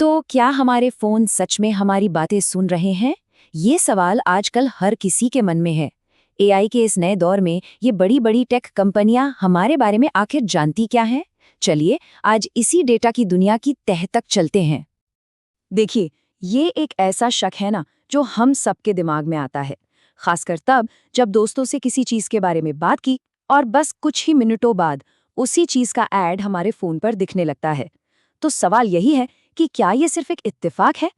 तो क्या हमारे फोन सच में हमारी बातें सुन रहे हैं? ये सवाल आजकल हर किसी के मन में है। एआई के इस नए दौर में ये बड़ी बड़ी टेक कंपनियां हमारे बारे में आखिर जानती क्या हैं? चलिए आज इसी डेटा की दुनिया की तह तक चलते हैं। देखिए, ये एक ऐसा शक है ना जो हम सबके दिमाग में आता है, खासकर तब जब दोस्तों से किसी चीज के बारे में बात की और बस कुछ ही मिनटों बाद उसी चीज का ऐड हमारे फोन पर दिखने लगता है। तो सवाल यही है कि क्या ये सिर्फ एक इत्तेफाक है?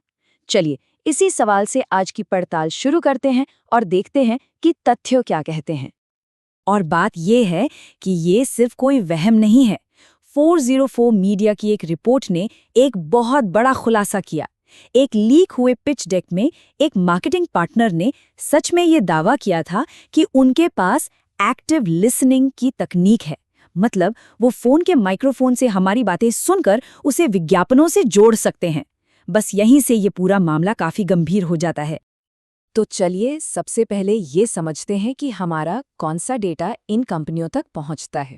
चलिए इसी सवाल से आज की पड़ताल शुरू करते हैं और देखते हैं कि तथ्य क्या कहते हैं। और बात ये है कि ये सिर्फ कोई वहम नहीं है। 404 मीडिया की एक रिपोर्ट ने एक बहुत बड़ा खुलासा किया। एक लीक हुए पिच डेक में एक मार्केटिंग पार्टनर ने सच में ये दावा किया था कि उनके पास एक्टिव लिसनिंग की तकनीक है। मतलब वो फोन के माइक्रोफोन से हमारी बातें सुनकर उसे विज्ञापनों से जोड़ सकते हैं। बस यहीं से ये पूरा मामला काफी गंभीर हो जाता है। तो चलिए सबसे पहले ये समझते हैं कि हमारा कौन सा डेटा इन कंपनियों तक पहुंचता है।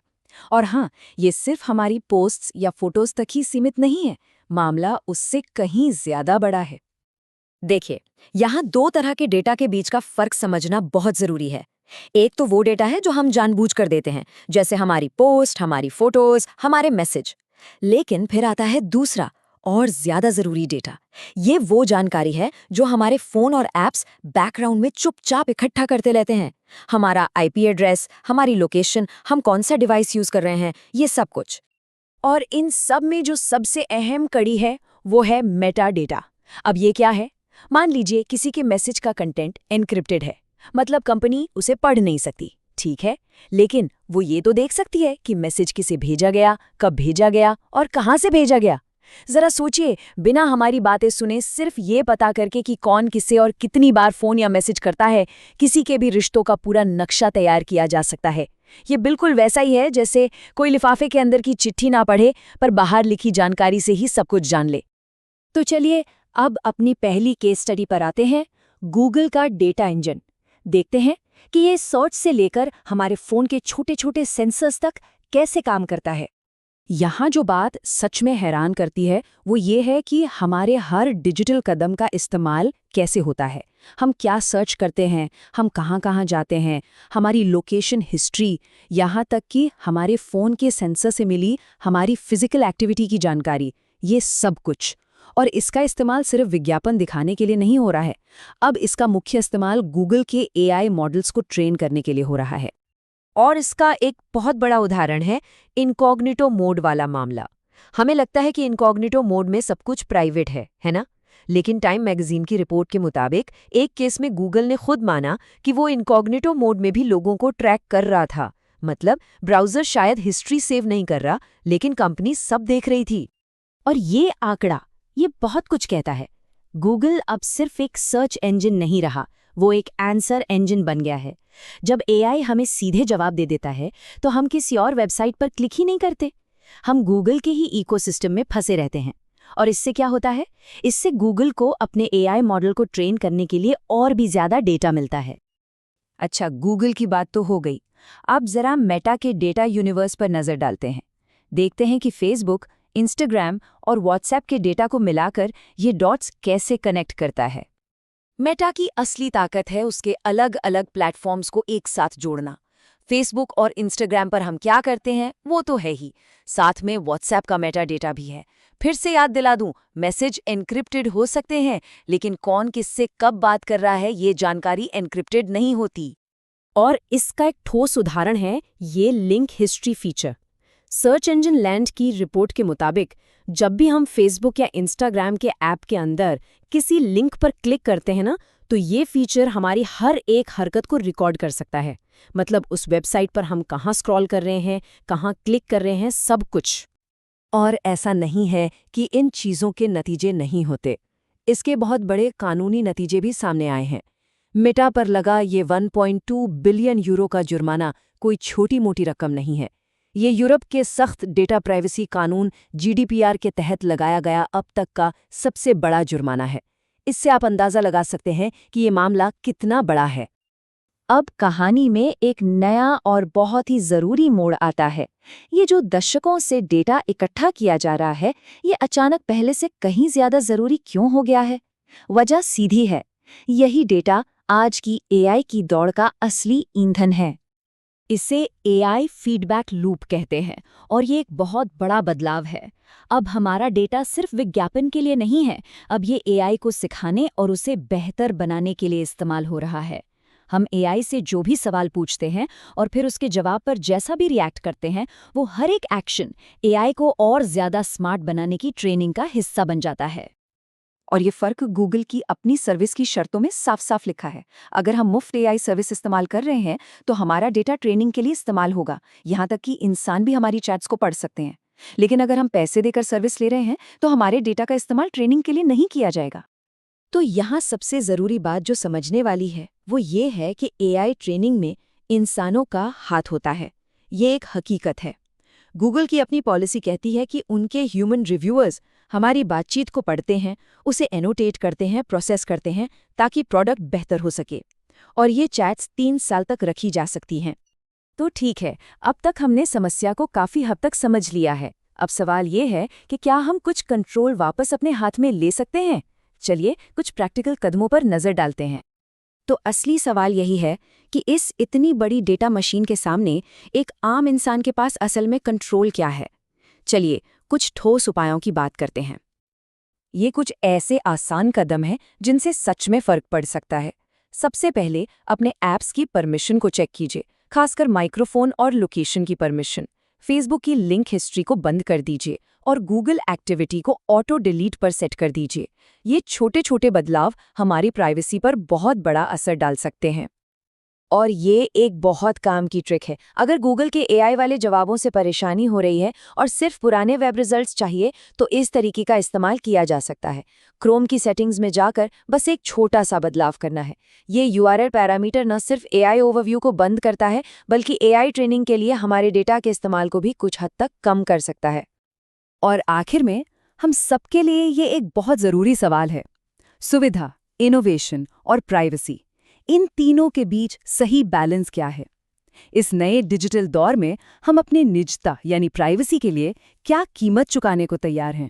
और हाँ, ये सिर्फ हमारी पोस्ट्स या फोटोज तक ही सीमित नहीं है, मामला उससे कहीं ज्यादा बड़ा है। देखिए, यहाँ दो तरह के डेटा के बीच का फर्क समझना बहुत जरूरी है। एक तो वो डेटा है जो हम जानबूझकर देते हैं, जैसे हमारी पोस्ट, हमारी फोटोज, हमारे मैसेज। लेकिन फिर आता है दूसरा और ज्यादा जरूरी डेटा। ये वो जानकारी है जो हमारे फोन और ऐप्स बैकग्राउंड में चुपचाप इकट्ठा करते रहते हैं। हमारा आईपी एड्रेस, हमारी लोकेशन, हम कौन सा डिवाइस यूज कर रहे हैं, ये सब कुछ। और इन सब में जो सबसे अहम कड़ी है वो है मेटा डेटा। अब ये क्या है? मान लीजिए किसी के मैसेज का कंटेंट एन्क्रिप्टेड है, मतलब कंपनी उसे पढ़ नहीं सकती, ठीक है, लेकिन वो ये तो देख सकती है कि मैसेज किसे भेजा गया, कब भेजा गया और कहां से भेजा गया। जरा सोचिए, बिना हमारी बातें सुने सिर्फ ये पता करके कि कौन किसे और कितनी बार फोन या मैसेज करता है, किसी के भी रिश्तों का पूरा नक्शा तैयार किया जा सकता है। ये बिल्कुल वैसा ही है जैसे कोई लिफाफे के अंदर की चिट्ठी ना पढ़े पर बाहर लिखी जानकारी से ही सब कुछ जान ले। तो चलिए अब अपनी पहली केस स्टडी पर आते हैं, गूगल का डेटा इंजन। देखते हैं कि ये सर्च से लेकर हमारे फोन के छोटे छोटे सेंसर्स तक कैसे काम करता है। यहाँ जो बात सच में हैरान करती है वो ये है कि हमारे हर डिजिटल कदम का इस्तेमाल कैसे होता है। हम क्या सर्च करते हैं, हम कहाँ कहाँ जाते हैं, हमारी लोकेशन हिस्ट्री, यहाँ तक कि हमारे फ़ोन के सेंसर से मिली हमारी फिजिकल एक्टिविटी की जानकारी, ये सब कुछ। और इसका इस्तेमाल सिर्फ विज्ञापन दिखाने के लिए नहीं हो रहा है। अब इसका मुख्य इस्तेमाल गूगल के एआई मॉडल्स को ट्रेन करने के लिए हो रहा है। और इसका एक बहुत बड़ा उदाहरण है इनकॉग्निटो मोड वाला मामला। हमें लगता है कि इनकॉग्निटो मोड में सब कुछ प्राइवेट है ना? लेकिन टाइम मैगजीन की रिपोर्ट के मुताबिक एक केस में गूगल ने खुद माना कि वो इनकॉग्निटो मोड में भी लोगों को ट्रैक कर रहा था। मतलब ब्राउजर शायद हिस्ट्री सेव नहीं कर रहा, लेकिन कंपनी सब देख रही थी। और ये आंकड़ा ये बहुत कुछ कहता है। गूगल अब सिर्फ एक सर्च इंजन नहीं रहा, वो एक आंसर इंजन बन गया है। जब एआई हमें सीधे जवाब दे देता है तो हम किसी और वेबसाइट पर क्लिक ही नहीं करते, हम गूगल के ही इकोसिस्टम में फंसे रहते हैं। और इससे क्या होता है? इससे गूगल को अपने एआई मॉडल को ट्रेन करने के लिए और भी ज्यादा डेटा मिलता है। अच्छा, गूगल की बात तो हो गई। अब जरा मेटा के डेटा यूनिवर्स पर नजर डालते हैं। देखते हैं कि फेसबुक, इंस्टाग्राम और व्हाट्सएप के डेटा को मिलाकर ये डॉट्स कैसे कनेक्ट करता है। मेटा की असली ताकत है उसके अलग अलग प्लेटफॉर्म्स को एक साथ जोड़ना। फेसबुक और इंस्टाग्राम पर हम क्या करते हैं वो तो है ही, साथ में व्हाट्सएप का मेटा डेटा भी है। फिर से याद दिला दूं, मैसेज एन्क्रिप्टेड हो सकते हैं, लेकिन कौन किससे कब बात कर रहा है ये जानकारी एन्क्रिप्टेड नहीं होती। और इसका एक ठोस उदाहरण है ये link history feature. Search engine land की रिपोर्ट के मुताबिक जब भी हम फेसबुक या इंस्टाग्राम के ऐप के अंदर किसी लिंक पर क्लिक करते हैं ना, तो ये फीचर हमारी हर एक हरकत को रिकॉर्ड कर सकता है। मतलब उस वेबसाइट पर हम कहाँ स्क्रॉल कर रहे हैं, कहाँ क्लिक कर रहे हैं, सब कुछ। और ऐसा नहीं है कि इन चीज़ों के नतीजे नहीं होते, इसके बहुत बड़े कानूनी नतीजे भी सामने आए हैं। मेटा पर लगा ये 1.2 बिलियन यूरो का जुर्माना कोई छोटी मोटी रकम नहीं है। ये यूरोप के सख्त डेटा प्राइवेसी कानून जीडीपीआर के तहत लगाया गया अब तक का सबसे बड़ा जुर्माना है। इससे आप अंदाजा लगा सकते हैं कि ये मामला कितना बड़ा है। अब कहानी में एक नया और बहुत ही जरूरी मोड़ आता है। ये जो दशकों से डेटा इकट्ठा किया जा रहा है, ये अचानक पहले से कहीं ज्यादा जरूरी क्यों हो गया है? वजह सीधी है, यही डेटा आज की एआई की दौड़ का असली ईंधन है। इसे एआई फीडबैक लूप कहते हैं और ये एक बहुत बड़ा बदलाव है। अब हमारा डेटा सिर्फ विज्ञापन के लिए नहीं है, अब ये एआई को सिखाने और उसे बेहतर बनाने के लिए इस्तेमाल हो रहा है। हम एआई से जो भी सवाल पूछते हैं और फिर उसके जवाब पर जैसा भी रिएक्ट करते हैं, वो हर एक एक्शन एआई को और ज्यादा स्मार्ट बनाने की ट्रेनिंग का हिस्सा बन जाता है। और ये फर्क गूगल की अपनी सर्विस की शर्तों में साफ साफ लिखा है। अगर हम मुफ्त एआई सर्विस इस्तेमाल कर रहे हैं तो हमारा डेटा ट्रेनिंग के लिए इस्तेमाल होगा, यहाँ तक कि इंसान भी हमारी चैट्स को पढ़ सकते हैं। लेकिन अगर हम पैसे देकर सर्विस ले रहे हैं तो हमारे डेटा का इस्तेमाल ट्रेनिंग के लिए नहीं किया जाएगा। तो यहाँ सबसे ज़रूरी बात जो समझने वाली है वो ये है कि एआई ट्रेनिंग में इंसानों का हाथ होता है। ये एक हकीकत है। गूगल की अपनी पॉलिसी कहती है कि उनके ह्यूमन रिव्यूअर्स हमारी बातचीत को पढ़ते हैं, उसे एनोटेट करते हैं, प्रोसेस करते हैं ताकि प्रोडक्ट बेहतर हो सके। और ये चैट्स 3 साल तक रखी जा सकती हैं। तो ठीक है, अब तक हमने समस्या को काफ़ी हद तक समझ लिया है। अब सवाल ये है कि क्या हम कुछ कंट्रोल वापस अपने हाथ में ले सकते हैं? चलिए कुछ प्रैक्टिकल कदमों पर नज़र डालते हैं। तो असली सवाल यही है कि इस इतनी बड़ी डेटा मशीन के सामने एक आम इंसान के पास असल में कंट्रोल क्या है? चलिए कुछ ठोस उपायों की बात करते हैं। ये कुछ ऐसे आसान कदम हैं जिनसे सच में फर्क पड़ सकता है। सबसे पहले अपने ऐप्स की परमिशन को चेक कीजिए, खासकर माइक्रोफोन और लोकेशन की परमिशन। फेसबुक की लिंक हिस्ट्री को बंद कर दीजिए और गूगल एक्टिविटी को ऑटो डिलीट पर सेट कर दीजिए। ये छोटे छोटे बदलाव हमारी प्राइवेसी पर बहुत बड़ा असर डाल सकते हैं। और ये एक बहुत काम की ट्रिक है। अगर गूगल के एआई वाले जवाबों से परेशानी हो रही है और सिर्फ पुराने वेब रिजल्ट्स चाहिए, तो इस तरीके का इस्तेमाल किया जा सकता है। क्रोम की सेटिंग्स में जाकर बस एक छोटा सा बदलाव करना है। ये यूआरएल पैरामीटर न सिर्फ एआई ओवरव्यू को बंद करता है, बल्कि एआई ट्रेनिंग के लिए हमारे डेटा के इस्तेमाल को भी कुछ हद तक कम कर सकता है। और आखिर में हम सबके लिए ये एक बहुत ज़रूरी सवाल है: सुविधा, इनोवेशन और प्राइवेसी, इन तीनों के बीच सही बैलेंस क्या है? इस नए डिजिटल दौर में हम अपनी निजता यानी प्राइवेसी के लिए क्या कीमत चुकाने को तैयार हैं?